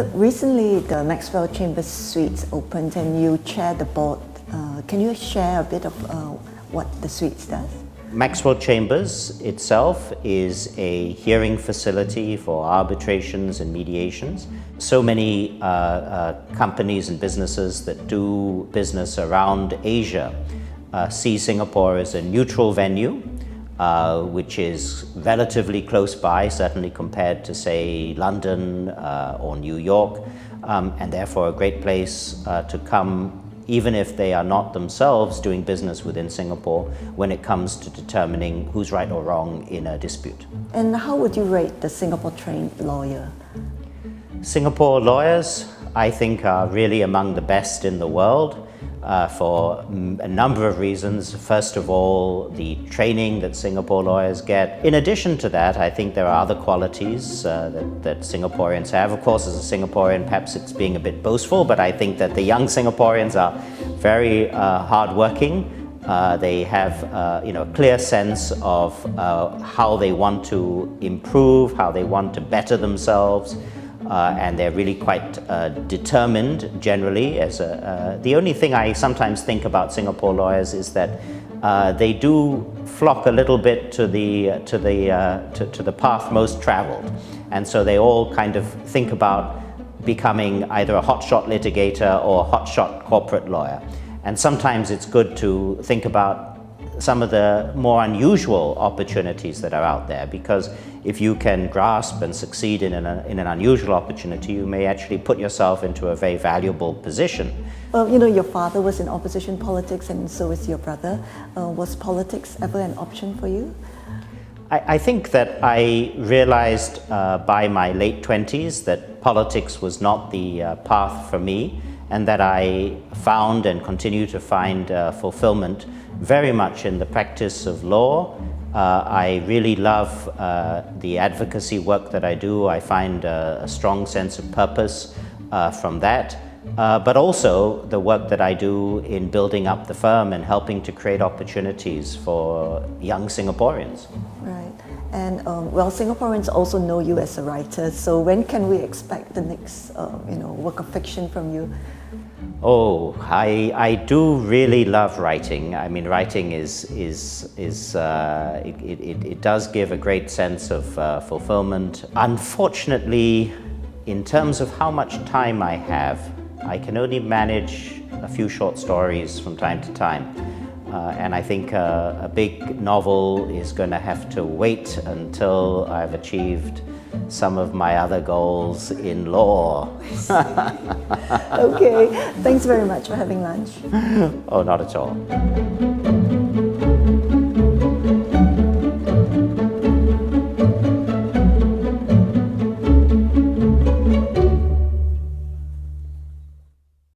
So recently the Maxwell Chambers Suites opened and you chair the board. Can you share a bit of what the Suites does? Maxwell Chambers itself is a hearing facility for arbitrations and mediations. So many companies and businesses that do business around Asia see Singapore as a neutral venue, which is relatively close by, certainly compared to, say, London or New York, and therefore a great place to come, even if they are not themselves doing business within Singapore, when it comes to determining who's right or wrong in a dispute. And how would you rate the Singapore-trained lawyer? Singapore lawyers, I think, are really among the best in the world for a number of reasons. First of all, the training that Singapore lawyers get. In addition to that, I think there are other qualities that Singaporeans have. Of course, as a Singaporean, perhaps it's being a bit boastful, but I think that the young Singaporeans are very hardworking. They have a clear sense of how they want to improve, how they want to better themselves. And they're really quite determined generally. The only thing I sometimes think about Singapore lawyers is that they do flock a little bit to the path most traveled, and so they all kind of think about becoming either a hotshot litigator or a hotshot corporate lawyer. And sometimes it's good to think about some of the more unusual opportunities that are out there, because if you can grasp and succeed in an unusual opportunity, you may actually put yourself into a very valuable position. Well, your father was in opposition politics and so is your brother. Was politics ever an option for you? I think that I realized by my late 20s that politics was not the path for me, and that I found and continue to find fulfillment very much in the practice of law. I really love the advocacy work that I do. I find a strong sense of purpose from that, but also the work that I do in building up the firm and helping to create opportunities for young Singaporeans. Right, and well, Singaporeans also know you as a writer, so when can we expect the next work of fiction from you? Oh, I do really love writing. I mean, writing it does give a great sense of fulfillment. Unfortunately, in terms of how much time I have, I can only manage a few short stories from time to time. And I think a big novel is going to have to wait until I've achieved some of my other goals in law. Okay, thanks very much for having lunch. Oh, not at all.